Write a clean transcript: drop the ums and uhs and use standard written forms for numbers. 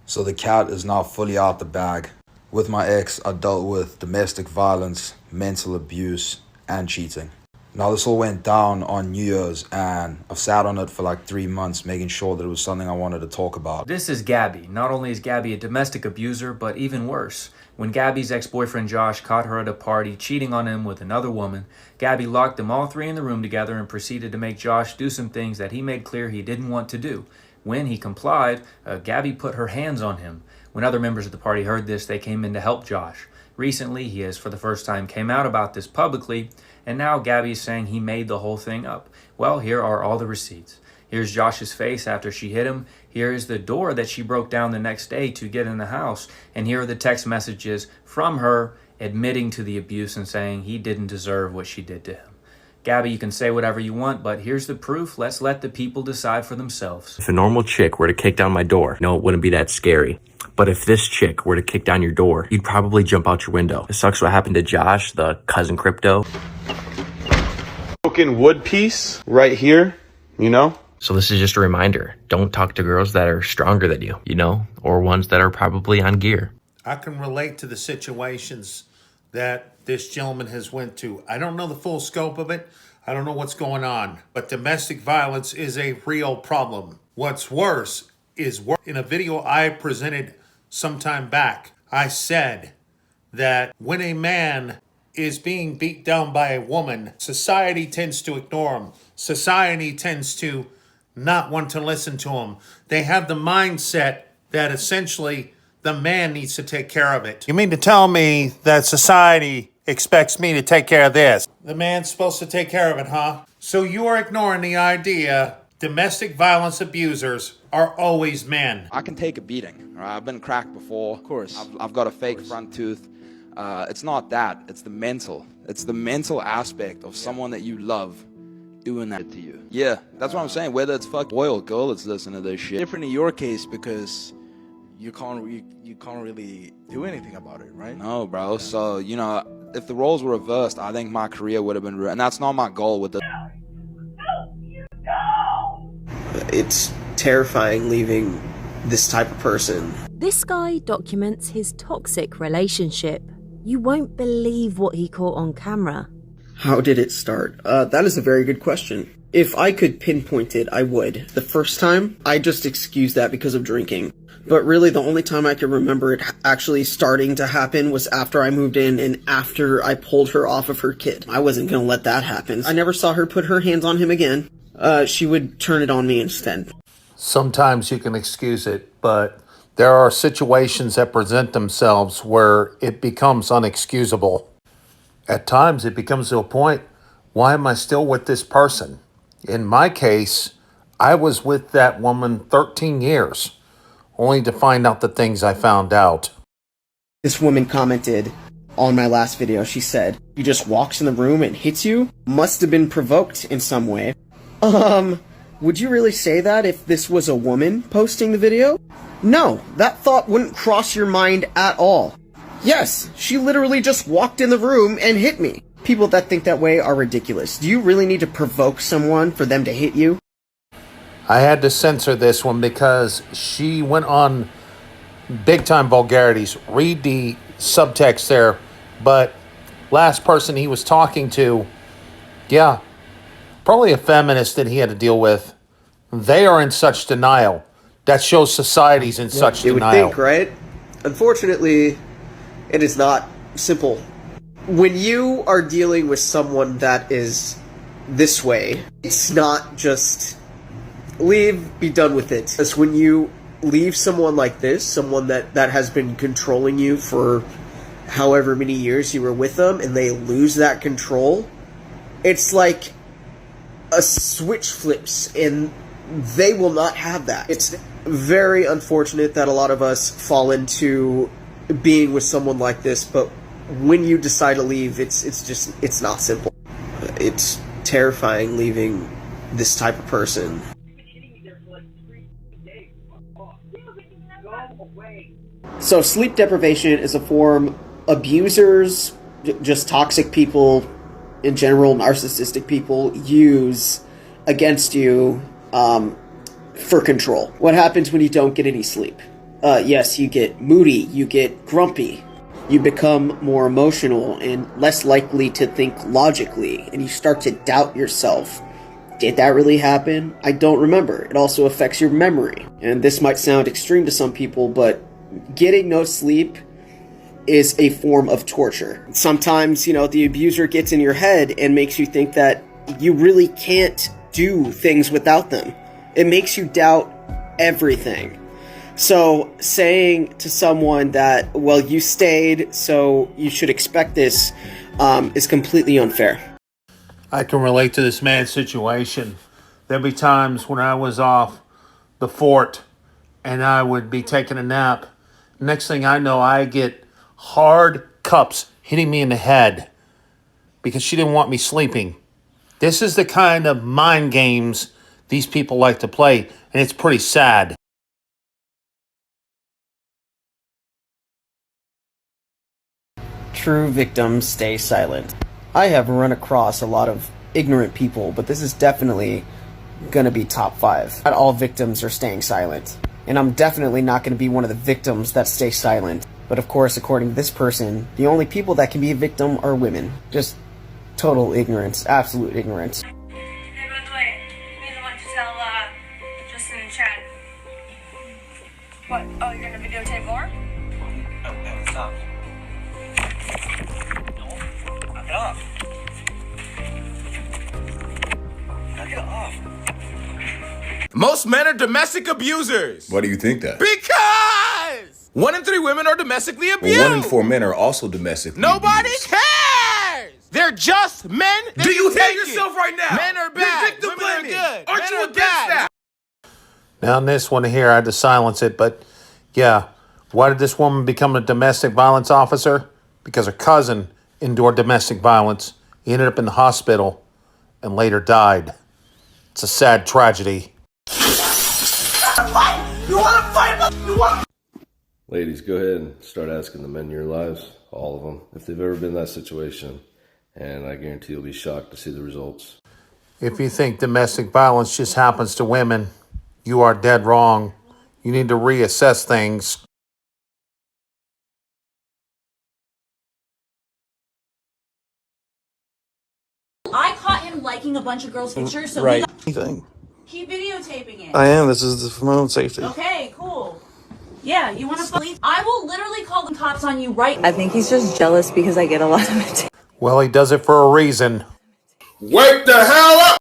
So the cat is now fully out the bag. With my ex, I dealt with domestic violence, mental abuse, and cheating. Now this all went down on New Year's, and I've sat on it for like 3 months, making sure that it was something I wanted to talk about. This is Gabby. Not only is Gabby a domestic abuser, but even worse. When Gabby's ex-boyfriend Josh caught her at a party cheating on him with another woman, Gabby locked them all three in the room together and proceeded to make Josh do some things that he made clear he didn't want to do. When he complied, Gabby put her hands on him. When other members of the party heard this, they came in to help Josh. Recently, he has for the first time came out about this publicly, and now Gabby's saying he made the whole thing up. Well, here are all the receipts. Here's Josh's face after she hit him. Here is the door that she broke down the next day to get in the house. And here are the text messages from her admitting to the abuse and saying he didn't deserve what she did to him. Gabby, you can say whatever you want, but here's the proof. Let's let the people decide for themselves. If a normal chick were to kick down my door, no, it wouldn't be that scary. But if this chick were to kick down your door, you'd probably jump out your window. It sucks what happened to Josh, the cousin crypto. Broken wood piece right here, you know? So this is just a reminder. Don't talk to girls that are stronger than you, or ones that are probably on gear. I can relate to the situations that this gentleman has went to. I don't know the full scope of it. I don't know what's going on. But domestic violence is a real problem. What's worse is in a video I presented some time back, I said that when a man is being beat down by a woman, society tends to ignore him. Society tends to not want to listen to him. They have the mindset that essentially the man needs to take care of it. You mean to tell me that society expects me to take care of this? The man's supposed to take care of it, huh? So you are ignoring the idea domestic violence abusers are always men. I can take a beating. Right? I've been cracked before. Of course. I've got a fake front tooth. It's not that. It's the mental. It's the mental aspect of someone that you love doing that to you. Yeah, that's what I'm saying. Whether it's fuck boy or girl that's listening to this shit. Different in your case because you can't really do anything about it, right? No, bro. So, if the roles were reversed, I think my career would have been ruined. And that's not my goal with the... It's terrifying leaving this type of person. This guy documents his toxic relationship. You won't believe what he caught on camera. How did it start? That is a very good question. If I could pinpoint it, I would. The first time, I just excused that because of drinking. But really, the only time I could remember it actually starting to happen was after I moved in and after I pulled her off of her kid. I wasn't gonna let that happen. I never saw her put her hands on him again. She would turn it on me instead. Sometimes you can excuse it, but there are situations that present themselves where it becomes unexcusable. At times, it becomes to a point, why am I still with this person? In my case, I was with that woman 13 years, only to find out the things I found out. This woman commented on my last video. She said, "He just walks in the room and hits you? Must have been provoked in some way." Would you really say that if this was a woman posting the video? No, that thought wouldn't cross your mind at all. Yes, she literally just walked in the room and hit me. People that think that way are ridiculous. Do you really need to provoke someone for them to hit you? I had to censor this one because she went on big-time vulgarities. Read the subtext there. But last person he was talking to, yeah, probably a feminist that he had to deal with. They are in such denial. That shows society's in such denial. You would think, right? Unfortunately, it is not simple. When you are dealing with someone that is this way, it's not just leave, be done with it. It's when you leave someone like this, someone that has been controlling you for however many years you were with them, and they lose that control, it's like a switch flips, and they will not have that. It's very unfortunate that a lot of us fall into being with someone like this, but when you decide to leave, it's not simple. It's terrifying leaving this type of person. So sleep deprivation is a form abusers, just toxic people in general, narcissistic people use against you for control. What happens when you don't get any sleep? yes, you get moody, you get grumpy, you become more emotional and less likely to think logically, and you start to doubt yourself. Did that really happen? I don't remember. It also affects your memory. And this might sound extreme to some people, but getting no sleep is a form of torture. Sometimes, the abuser gets in your head and makes you think that you really can't do things without them. It makes you doubt everything. So saying to someone that, well, you stayed, so you should expect this, is completely unfair. I can relate to this man's situation. There'd be times when I was off the fort and I would be taking a nap. Next thing I know, I get hard cups hitting me in the head because she didn't want me sleeping. This is the kind of mind games these people like to play, and it's pretty sad. True victims stay silent. I have run across a lot of ignorant people, but this is definitely gonna be top 5. Not all victims are staying silent. And I'm definitely not gonna be one of the victims that stay silent. But of course, according to this person, the only people that can be a victim are women. Just total ignorance, absolute ignorance. Hey, by the way, you need to tell Justin and Chad. What? Oh, you're gonna videotape more? No, stop. No, knock it off. Knock it off. Most men are domestic abusers. Why do you think that? Because 1 in 3 women are domestically abused. Well, 1 in 4 men are also domestically Nobody abused. cares. They're just men. Do you hear yourself right now? Men are bad. You're victim Women are blaming. good. Aren't Men you are against bad. that? Now, in this one here, I had to silence it, but yeah. Why did this woman become a domestic violence officer? Because her cousin endured domestic violence. He ended up in the hospital and later died. It's a sad tragedy. Ladies, go ahead and start asking the men in your lives, all of them, if they've ever been in that situation. And I guarantee you'll be shocked to see the results. If you think domestic violence just happens to women, you are dead wrong. You need to reassess things. I caught him liking a bunch of girls' pictures, so Right. keep videotaping it. I am. This is for my own safety. Okay, cool. Yeah, you want to believe? I will literally call the cops on you right now. I think he's just jealous because I get a lot of it. Well, he does it for a reason. Wake the hell up!